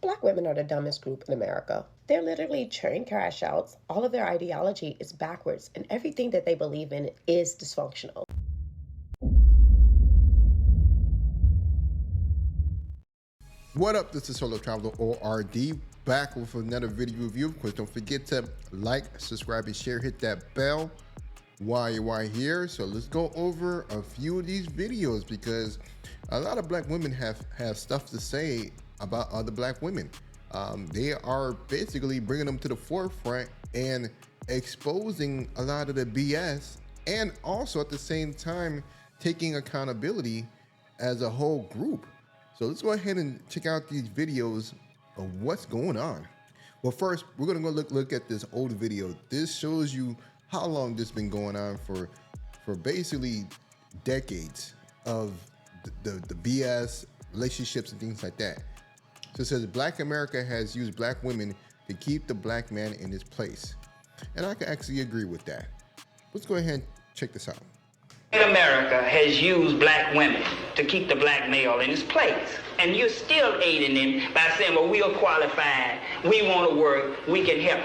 Black women are the dumbest group in America. They're literally train crash outs. All of their ideology is backwards, and everything that they believe in is dysfunctional. What up, this is Solo Traveler ORD, back with another video review. Of course, don't forget to like, subscribe, and share. Hit that bell while you're here. So let's go over a few of these videos, because a lot of black women have stuff to say about other black women. They are basically bringing them to the forefront and exposing a lot of the BS, and also at the same time taking accountability as a whole group. So let's go ahead and check out these videos of what's going on. Well, first, we're gonna go look at this old video. This shows you how long this has been going on for basically decades of the BS, relationships, and things like that. So it says, Black America has used black women to keep the black man in his place. And I can actually agree with that. Let's go ahead and check this out. America has used black women to keep the black male in his place. And you're still aiding him by saying, well, we are qualified, we want to work, we can help.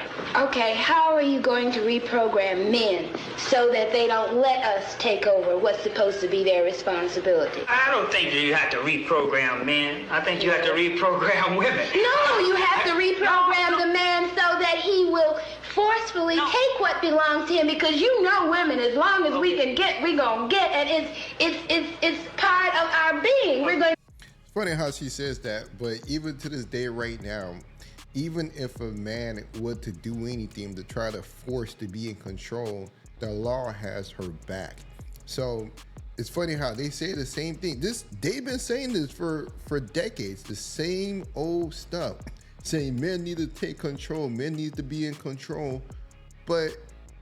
Okay, how are you going to reprogram men so that they don't let us take over what's supposed to be their responsibility? I don't think you have to reprogram men. I think you have to reprogram women. No, you have to reprogram the man so that he will forcefully take what belongs to him, because you know women, as long as we can get, we're going to get, and it's part of our being. We're going. It's funny how she says that, but even to this day right now, even if a man were to do anything to try to force to be in control, the law has her back. So it's funny how they say the same thing. They've been saying this for decades, the same old stuff, saying men need to take control, men need to be in control, but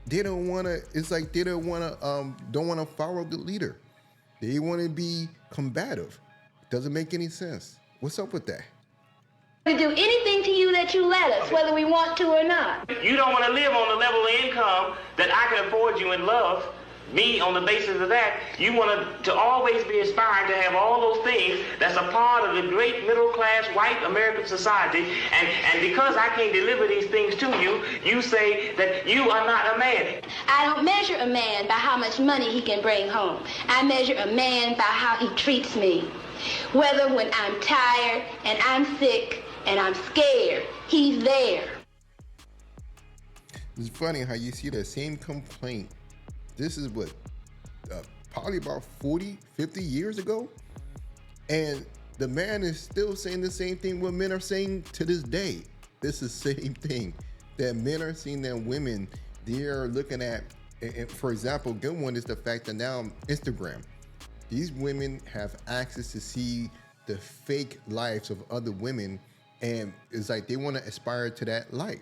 they don't want to. It's like they don't want to follow the leader. They want to be combative. Doesn't make any sense. What's up with that? We do anything to you that you let us, whether we want to or not. You don't want to live on the level of income that I can afford you and love me on the basis of that. You want to always be aspiring to have all those things that's a part of the great middle class white American society, and because I can't deliver these things to you, you say that you are not a man. I don't measure a man by how much money he can bring home. I measure a man by how he treats me. Whether when I'm tired and I'm sick and I'm scared, he's there. It's funny how you see that same complaint. This is what, probably about 40, 50 years ago. And the man is still saying the same thing what men are saying to this day. This is the same thing that men are seeing that women, they're looking at. And for example, a good one is the fact that now Instagram, these women have access to see the fake lives of other women, and it's like they want to aspire to that life.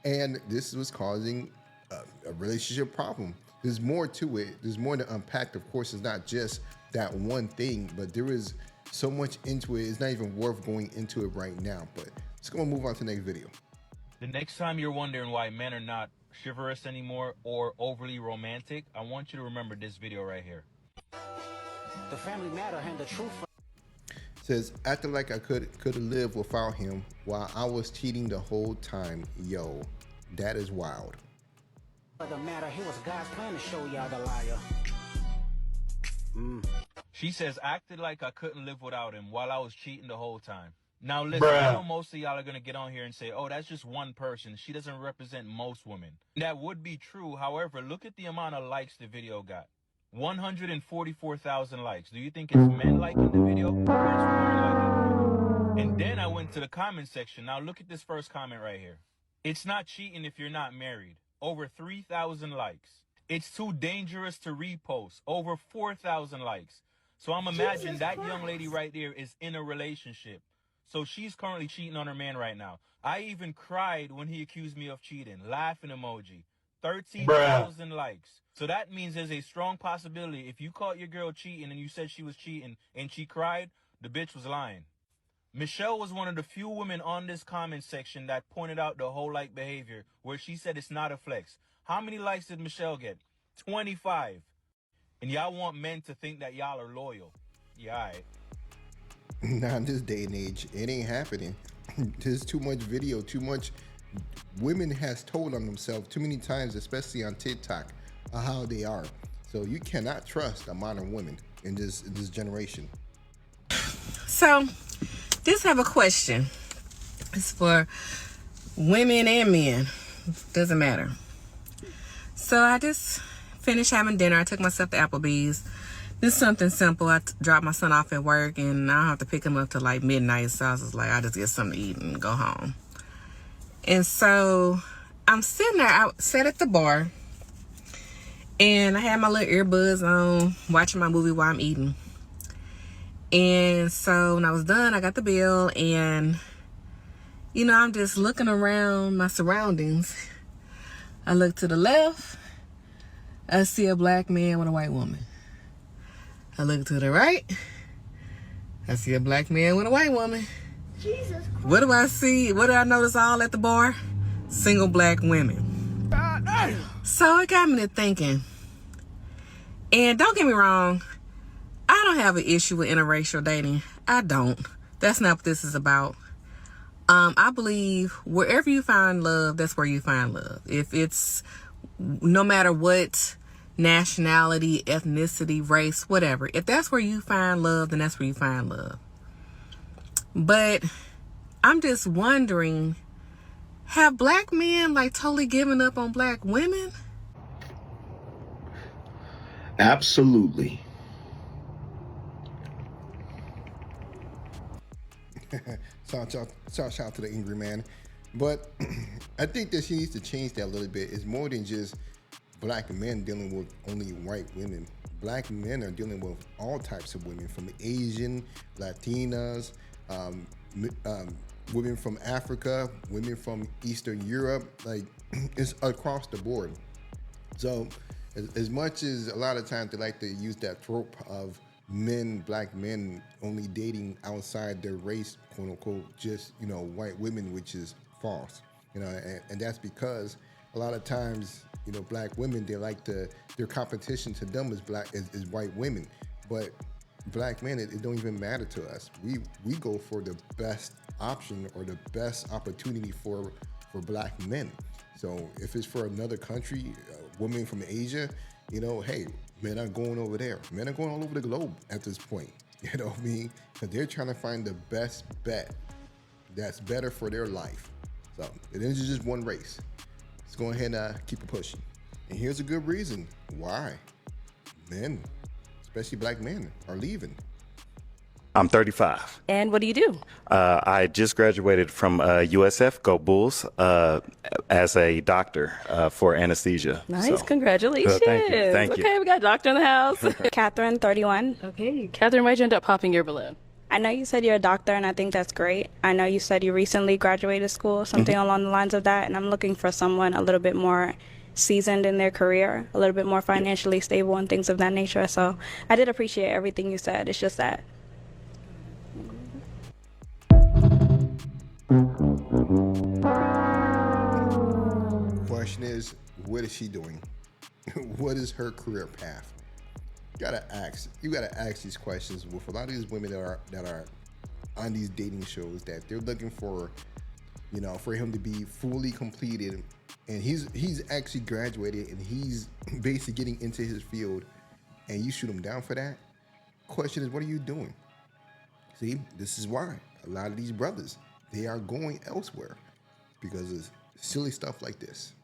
And this was causing a relationship problem. There's more to it. There's more to unpack. Of course, it's not just that one thing, but there is so much into it. It's not even worth going into it right now, but let's go and move on to the next video. The next time you're wondering why men are not chivalrous anymore or overly romantic, I want you to remember this video right here. The Family Matter and the truth. Says, acting like I could live without him while I was cheating the whole time. Yo, that is wild. The matter, here was God's plan to show y'all the liar. She says, acted like I couldn't live without him while I was cheating the whole time. Now listen, I know most of y'all are going to get on here and say, oh, that's just one person. She doesn't represent most women. That would be true. However, look at the amount of likes the video got. 144,000 likes. Do you think it's men liking the video or it's women liking the video? And then I went to the comment section. Now look at this first comment right here. It's not cheating if you're not married. Over 3,000 likes. It's too dangerous to repost. Over 4,000 likes. So I'm imagining that young lady right there is in a relationship. So she's currently cheating on her man right now. I even cried when he accused me of cheating. Laughing emoji. 13,000 likes. So that means there's a strong possibility if you caught your girl cheating and you said she was cheating and she cried, the bitch was lying. Michelle was one of the few women on this comment section that pointed out the whole like behavior where she said it's not a flex. How many likes did Michelle get? 25. And y'all want men to think that y'all are loyal. Yeah, all right. Now in this day and age, it ain't happening. there's too much video, too much women has told on themselves too many times, especially on TikTok, how they are. So you cannot trust a modern woman in this generation. So this have a question. It's for women and men. Doesn't matter. So I just finished having dinner. I took myself to Applebee's. This is something simple. I dropped my son off at work and I don't have to pick him up till like midnight. So I was just like, I just get something to eat and go home. And so I'm sitting there, I sat at the bar and I had my little earbuds on, watching my movie while I'm eating. And so when I was done, I got the bill and, you know, I'm just looking around my surroundings. I look to the left, I see a black man with a white woman. I look to the right, I see a black man with a white woman. Jesus Christ. What do I see? What do I notice all at the bar? Single black women. So it got me to thinking. And don't get me wrong, I don't have an issue with interracial dating. I don't. That's not what this is about. I believe wherever you find love, that's where you find love. If it's no matter what nationality, ethnicity, race, whatever. If that's where you find love, then that's where you find love. But I'm just wondering, have black men like totally given up on black women? Absolutely. Shout out to the angry man. But I think that she needs to change that a little bit. It's more than just black men dealing with only white women. Black men are dealing with all types of women, from Asian, Latinas, women from Africa, women from Eastern Europe. Like, it's across the board. So as much as a lot of times they like to use that trope of black men only dating outside their race, quote unquote, just, you know, white women, which is false, you know, and that's because a lot of times, you know, black women, they like their competition to them is white women, but black men, it don't even matter to us. We go for the best option or the best opportunity for black men. So if it's for another country, women from Asia, you know, hey, men are going over there. Men are going all over the globe at this point. You know what I mean? Because they're trying to find the best bet that's better for their life. So it isn't just one race. Let's go ahead and keep it pushing. And here's a good reason why men, especially black men, are leaving. I'm 35. And what do you do? I just graduated from USF, go Bulls, as a doctor for anesthesia. Nice, So, congratulations. Thank you. Okay, we got a doctor in the house. Catherine, 31. Okay, Catherine, why'd you end up popping your balloon? I know you said you're a doctor, and I think that's great. I know you said you recently graduated school, something along the lines of that, and I'm looking for someone a little bit more seasoned in their career, a little bit more financially stable and things of that nature. So I did appreciate everything you said. It's just that. Question is, what is she doing? What is her career path? You gotta ask these questions with a lot of these women that are on these dating shows, that they're looking for, you know, for him to be fully completed, and he's actually graduated and he's basically getting into his field, and you shoot him down for that. Question is, what are you doing? See, this is why a lot of these brothers, they are going elsewhere, because of silly stuff like this.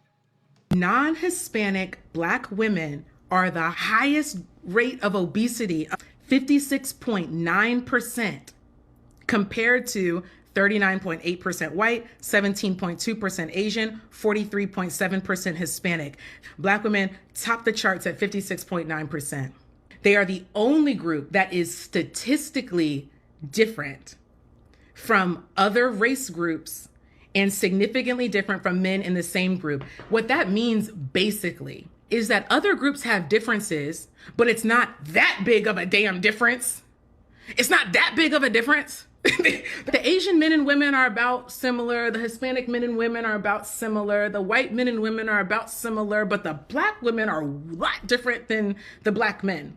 Non-Hispanic black women are the highest rate of obesity, 56.9%, compared to 39.8% white, 17.2% Asian, 43.7% Hispanic. Black women top the charts at 56.9%. They are the only group that is statistically different from other race groups and significantly different from men in the same group. What that means basically is that other groups have differences, but it's not that big of a damn difference. It's not that big of a difference. The Asian men and women are about similar. The Hispanic men and women are about similar. The white men and women are about similar, but the black women are a lot different than the black men.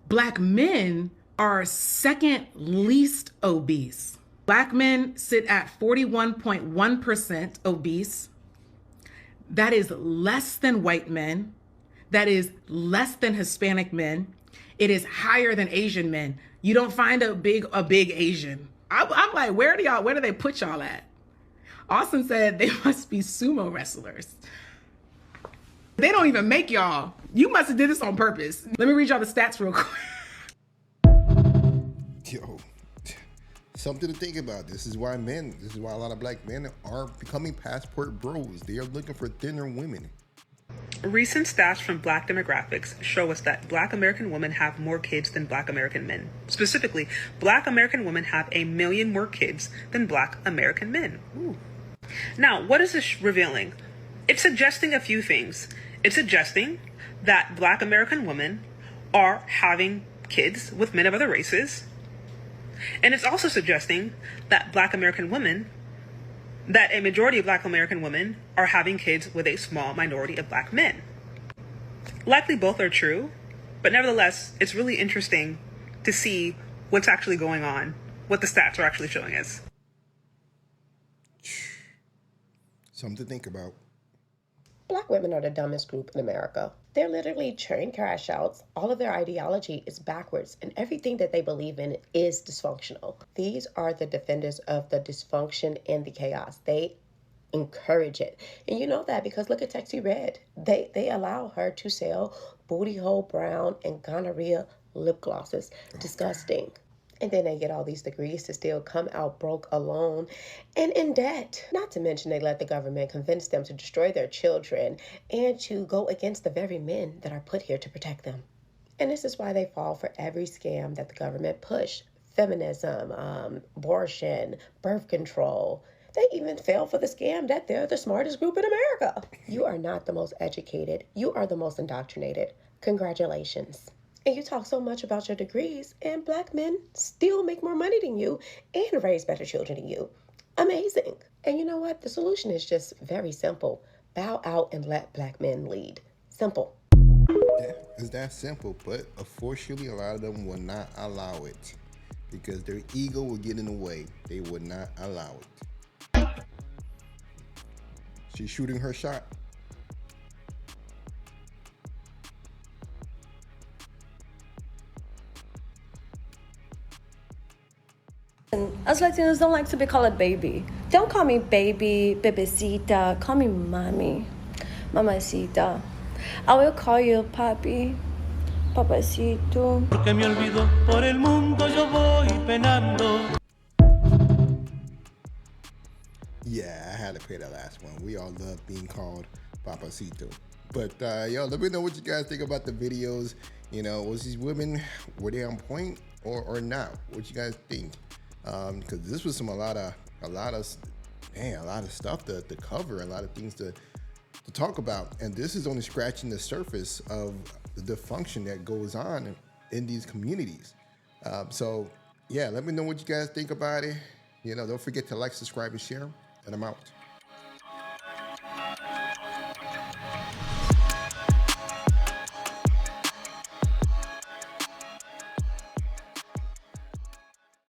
Black men are second least obese. Black men sit at 41.1% obese. That is less than white men. That is less than Hispanic men. It is higher than Asian men. You don't find a big Asian. I'm like, where do they put y'all at? Austin said they must be sumo wrestlers. They don't even make y'all. You must have did this on purpose. Let me read y'all the stats real quick. Yo, something to think about. This is why a lot of black men are becoming passport bros. They are looking for thinner women. Recent stats from Black demographics show us that Black American women have more kids than Black American men. Specifically, Black American women have 1 million more kids than Black American men. Ooh. Now, what is this revealing? It's suggesting a few things. It's suggesting that Black American women are having kids with men of other races. And it's also suggesting that a majority of Black American women are having kids with a small minority of Black men. Likely both are true, but nevertheless, it's really interesting to see what's actually going on, what the stats are actually showing us. Something to think about. Black women are the dumbest group in America. They're literally train crash outs. All of their ideology is backwards, and everything that they believe in is dysfunctional. These are the defenders of the dysfunction and the chaos. They encourage it. And you know that because look at Texie Red. They allow her to sell booty hole brown and gonorrhea lip glosses. Disgusting. And then they get all these degrees to still come out broke, alone, and in debt. Not to mention they let the government convince them to destroy their children and to go against the very men that are put here to protect them. And this is why they fall for every scam that the government push. Feminism, abortion, birth control. They even fail for the scam that they're the smartest group in America. You are not the most educated. You are the most indoctrinated. Congratulations. And you talk so much about your degrees, and Black men still make more money than you and raise better children than you. Amazing. And you know what? The solution is just very simple. Bow out and let Black men lead. Simple. Yeah, it's that simple, but unfortunately, a lot of them will not allow it because their ego will get in the way. They would not allow it. She's shooting her shot. Us Latinos don't like to be called a baby. Don't call me baby, bebecita. Call me mommy, mamacita. I will call you papi, papacito. Porque me olvido por el mundo yo voy penando. Yeah, I had to pay that last one. We all love being called papacito. But yo, let me know what you guys think about the videos. You know, was these women, were they on point or not? What you guys think? Because this was a lot of stuff to cover, a lot of things to talk about, and this is only scratching the surface of the dysfunction that goes on in these communities. So yeah, let me know what you guys think about it. You know, don't forget to like, subscribe, and share, and I'm out.